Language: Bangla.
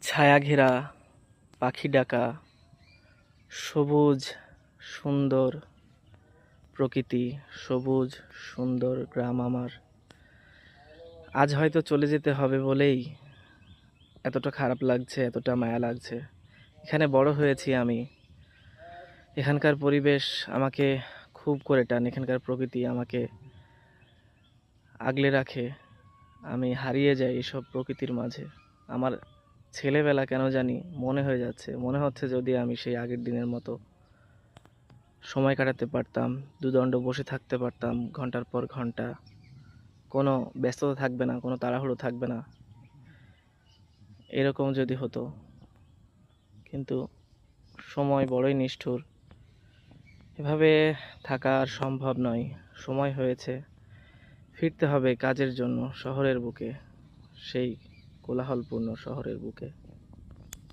ছায়া ঘেরা, পাখি ডাকা, সবুজ সুন্দর প্রকৃতি, সবুজ সুন্দর গ্রাম আমার। আজ হয়তো চলে যেতে হবে বলেই এতটা খারাপ লাগছে, এতটা মায়া লাগছে। এখানে বড় হয়েছি আমি, এখানকার পরিবেশ আমাকে খুব করে টান, এখানকার প্রকৃতি আমাকে আগলে রাখে। আমি হারিয়ে যাই এসব প্রকৃতির মাঝে। আমার ছেলেবেলা কেন জানি মনে হয়ে যাচ্ছে, মনে হচ্ছে যদি আমি সেই আগের দিনের মতো সময় কাটাতে পারতাম, দুদণ্ড বসে থাকতে পারতাম ঘন্টার পর ঘন্টা, কোনো ব্যস্ততা থাকবে না, কোনো তাড়াহুড়ো থাকবে না, এরকম যদি হতো। কিন্তু সময় বড়ই নিষ্ঠুর, এভাবে থাকা আর সম্ভব নয়। সময় হয়েছে, ফিরতে হবে কাজের জন্য শহরের বুকে, সেই কোলাহলপূর্ণ শহরের বুকে।